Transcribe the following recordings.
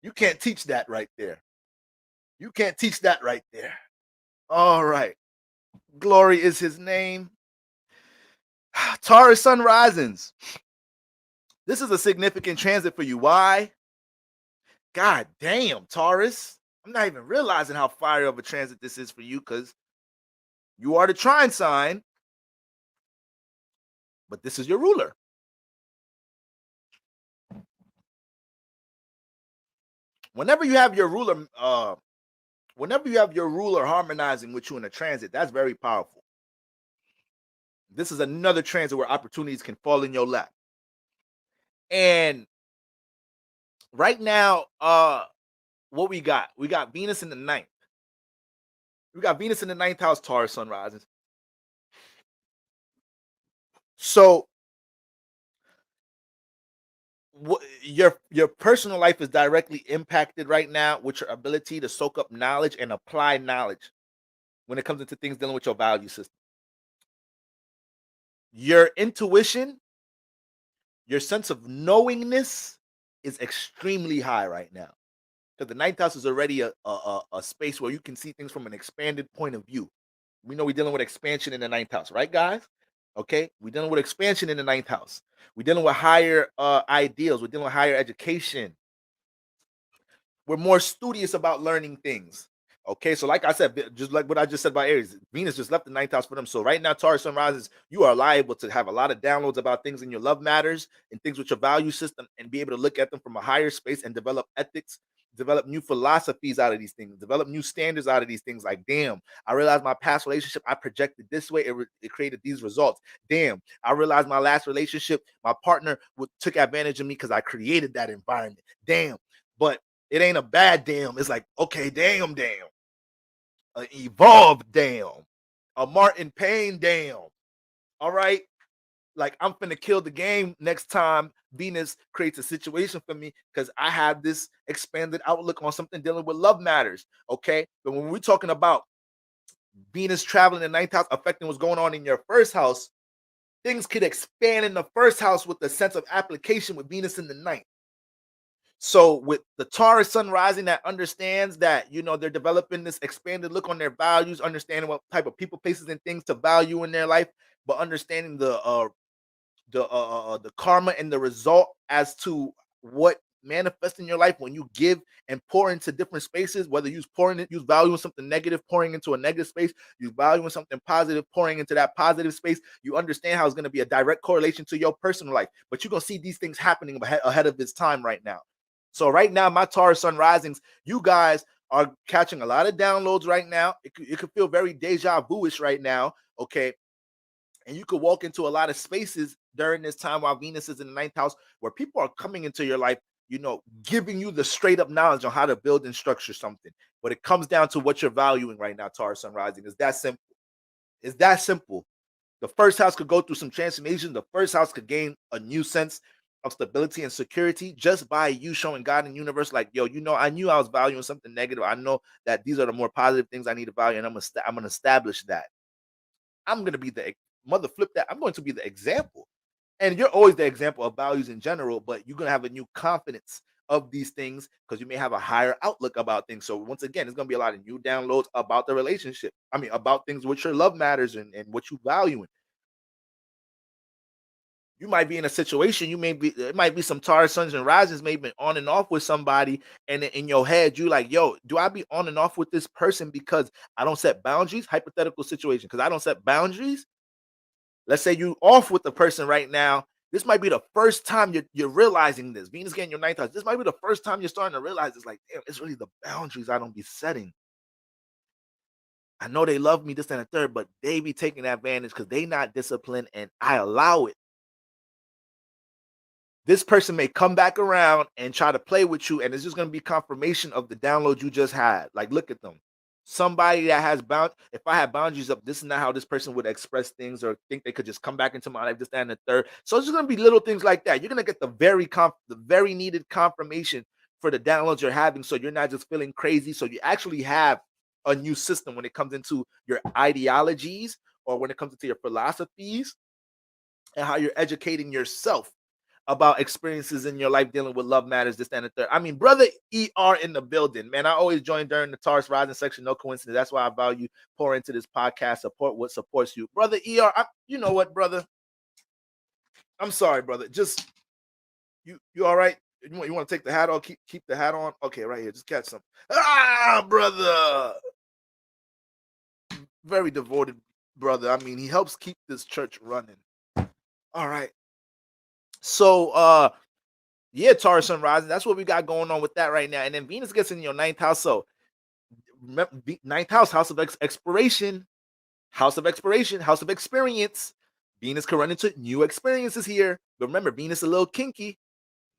You can't teach that right there. You can't teach that right there. All right. Glory is his name. Taurus sun risings. This is a significant transit for you. Why? God damn, Taurus. I'm not even realizing how fire of a transit this is for you because you are the trine sign, but this is your ruler. Whenever you have your ruler, whenever you have your ruler harmonizing with you in a transit, that's very powerful. This is another transit where opportunities can fall in your lap. And right now, what we got? We got Venus in the ninth. We got Venus in the ninth house, Taurus sun rises. So your personal life is directly impacted right now with your ability to soak up knowledge and apply knowledge when it comes into things dealing with your value system. Your intuition, your sense of knowingness is extremely high right now because the ninth house is already a space where you can see things from an expanded point of view. We know we're dealing with expansion in the ninth house, right, guys? Okay, we're dealing with expansion in the ninth house. We're dealing with higher ideals. We're dealing with higher education. We're more studious about learning things. Okay, so like I said, just like what I just said about Aries, Venus just left the ninth house for them. So right now, Taurus sun rises, you are liable to have a lot of downloads about things in your love matters and things with your value system and be able to look at them from a higher space and develop ethics, develop new philosophies out of these things, develop new standards out of these things. Like, damn, I realized my past relationship, I projected this way, it created these results. Damn, I realized my last relationship, my partner took advantage of me because I created that environment. Damn, but it ain't a bad damn. It's like, okay, damn. Evolved damn. A Martin Payne damn. All right. Like, I'm finna kill the game next time Venus creates a situation for me because I have this expanded outlook on something dealing with love matters. Okay. But when we're talking about Venus traveling in the ninth house affecting what's going on in your first house, things could expand in the first house with the sense of application with Venus in the ninth. So with the Taurus sun rising that understands that, they're developing this expanded look on their values, understanding what type of people, places, and things to value in their life, but understanding the karma and the result as to what manifests in your life when you give and pour into different spaces, whether you use value in something negative, pouring into a negative space, use value in something positive, pouring into that positive space. You understand how it's going to be a direct correlation to your personal life, but you're going to see these things happening ahead of its time right now. So right now, my Taurus sun risings, you guys are catching a lot of downloads right now. It could feel very deja vu-ish right now, okay? And you could walk into a lot of spaces during this time while Venus is in the ninth house where people are coming into your life, giving you the straight up knowledge on how to build and structure something. But it comes down to what you're valuing right now, Taurus sun rising. It's that simple. It's that simple. The first house could go through some transformation. The first house could gain a new sense of stability and security just by you showing God and universe, like, yo, I knew I was valuing something negative. I know that these are the more positive things I need to value, and I'm gonna establish that. I'm gonna be the mother flip that. I'm going to be the example, and you're always the example of values in general. But you're gonna have a new confidence of these things because you may have a higher outlook about things. So once again, it's gonna be a lot of new downloads about the relationship. I mean, about things which your love matters and what you value. You might be in a situation, it might be some Taurus suns and risings, maybe on and off with somebody, and in your head, you like, yo, do I be on and off with this person because I don't set boundaries? Hypothetical situation, because I don't set boundaries. Let's say you off with the person right now. This might be the first time you're realizing this. Venus getting your ninth house. This might be the first time you're starting to realize it's like, damn, it's really the boundaries I don't be setting. I know they love me, this and the third, but they be taking advantage because they not disciplined and I allow it. This person may come back around and try to play with you, and it's just going to be confirmation of the download you just had. Like, look at them. Somebody that has if I had boundaries up, this is not how this person would express things or think they could just come back into my life, this, that, and the third. So it's just going to be little things like that. You're going to get the very needed confirmation for the downloads you're having, so you're not just feeling crazy. So you actually have a new system when it comes into your ideologies or when it comes into your philosophies and how you're educating yourself about experiences in your life dealing with love matters, this, that, and the third. I mean, brother ER in the building, man. I always join during the Taurus rising section, no coincidence. That's why I value pour into this podcast, support what supports you. Brother ER, you know what, brother? I'm sorry, brother. Just you all right? You want to take the hat off? Keep the hat on. Okay, right here. Just catch some. Ah, brother. Very devoted brother. I mean, he helps keep this church running. All right. So yeah, Taurus sun rising. That's what we got going on with that right now. And then Venus gets in your ninth house. So remember, ninth house, house of exploration, house of exploration, house of experience. Venus can run into new experiences here. But remember, Venus is a little kinky.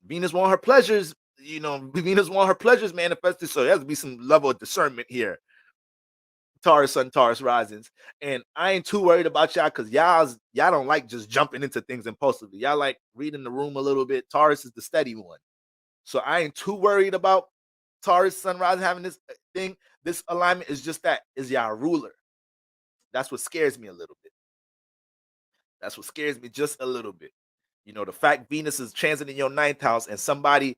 Venus want her pleasures, Venus want her pleasures manifested. So there has to be some level of discernment here. Taurus sun, Taurus risings. And I ain't too worried about y'all because y'all don't like just jumping into things impulsively. Y'all like reading the room a little bit. Taurus is the steady one. So I ain't too worried about Taurus sun rising having this thing. This alignment is just that is y'all ruler. That's what scares me a little bit. That's what scares me just a little bit. The fact Venus is transiting your ninth house and somebody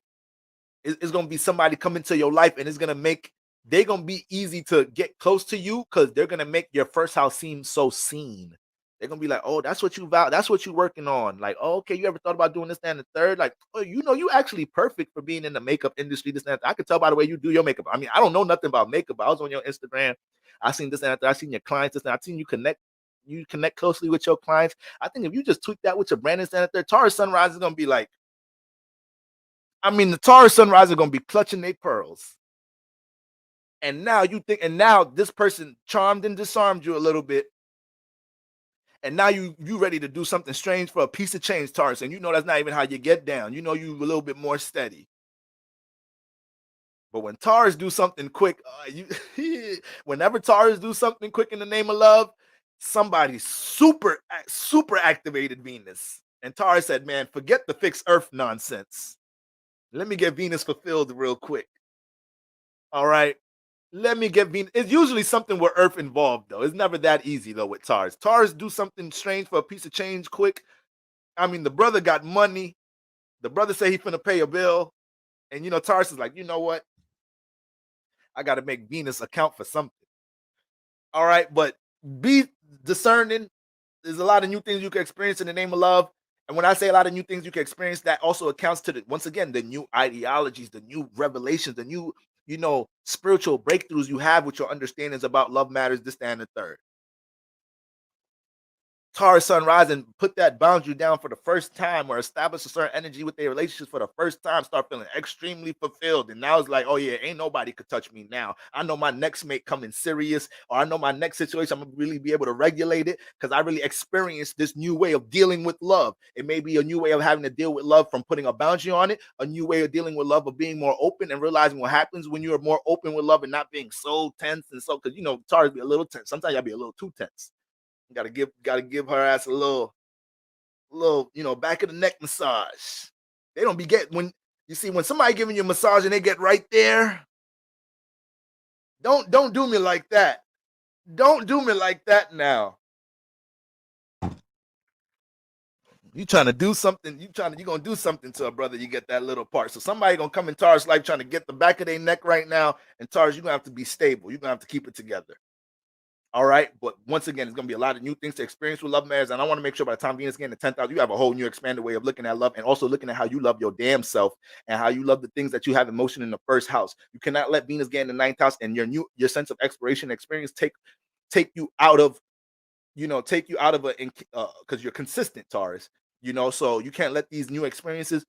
is going to be somebody coming to your life and it's going to make they're going to be easy to get close to you because they're going to make your first house seem so seen. They're going to be like, oh, that's what you that's what you're working on. Like, oh, okay, you ever thought about doing this and the third? Like, oh, you actually perfect for being in the makeup industry. This and that. I could tell by the way you do your makeup. I mean, I don't know nothing about makeup. I was on your Instagram. I seen this and that. I seen your clients. This and I seen you connect closely with your clients. I think if you just tweak that with your brand and that, Taurus sunrise is going to be like, I mean, the Taurus sunrise is going to be clutching their pearls. And now now this person charmed and disarmed you a little bit. And now you ready to do something strange for a piece of change, Taurus. And that's not even how you get down. You a little bit more steady. But when Taurus do something quick, whenever Taurus do something quick in the name of love, somebody super activated Venus. And Taurus said, man, forget the fixed earth nonsense. Let me get Venus fulfilled real quick. All right. Let me get Venus. It's usually something with earth involved, though. It's never that easy, though, with Taurus. Taurus do something strange for a piece of change quick. I mean, the brother got money. The brother say he finna pay a bill. And, Taurus is like, you know what? I got to make Venus account for something. All right. But be discerning. There's a lot of new things you can experience in the name of love. And when I say a lot of new things you can experience, that also accounts to once again, the new ideologies, the new revelations, the new, spiritual breakthroughs you have with your understandings about love matters, this, and the third. Taurus sun rising, put that boundary down for the first time or establish a certain energy with their relationships for the first time, start feeling extremely fulfilled. And now it's like, oh yeah, ain't nobody could touch me now. I know my next mate coming serious, or I know my next situation, I'm gonna really be able to regulate it because I really experienced this new way of dealing with love. It may be a new way of having to deal with love from putting a boundary on it, a new way of dealing with love of being more open and realizing what happens when you're more open with love and not being so tense and so, because Taurus be a little tense. Sometimes y'all be a little too tense. Gotta give her ass a little, back of the neck massage. They don't be when somebody giving you a massage and they get right there. Don't do me like that. Don't do me like that now. You trying to do something, you gonna do something to a brother, you get that little part. So somebody gonna come in Taurus life trying to get the back of their neck right now. And Taurus, you're gonna have to be stable. You're gonna have to keep it together. All right. But once again, it's going to be a lot of new things to experience with love matters. And I want to make sure by the time Venus getting to 10,000, you have a whole new expanded way of looking at love and also looking at how you love your damn self and how you love the things that you have in motion in the first house. You cannot let Venus get in the ninth house and your sense of exploration experience take you out of, because you're consistent, Taurus, so you can't let these new experiences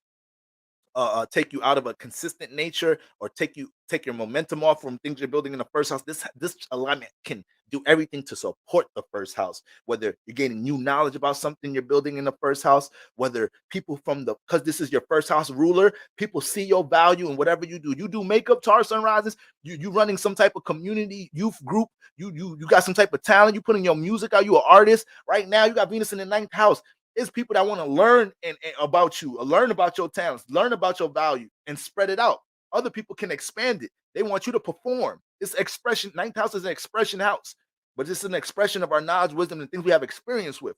take you out of a consistent nature or take your momentum off from things you're building in the first house. This alignment can do everything to support the first house, whether you're gaining new knowledge about something you're building in the first house, whether people because this is your first house ruler, people see your value in whatever you do makeup, Taurus sunrises, you running some type of community youth group, you got some type of talent, you putting your music out, you an artist right now, you got Venus in the ninth house. It's people that want to learn and about you, learn about your talents, learn about your value, and spread it out. Other people can expand it. They want you to perform. It's expression. Ninth house is an expression house, but it's an expression of our knowledge, wisdom, and things we have experience with.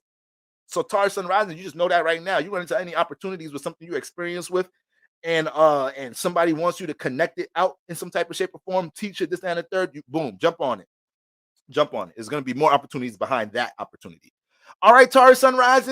So Taurus Sun Rising, you just know that right now. You run into any opportunities with something you experience with, and somebody wants you to connect it out in some type of shape or form, teach it this, that, and the third, you boom, jump on it. Jump on it. There's gonna be more opportunities behind that opportunity. All right, Taurus Sun Rising.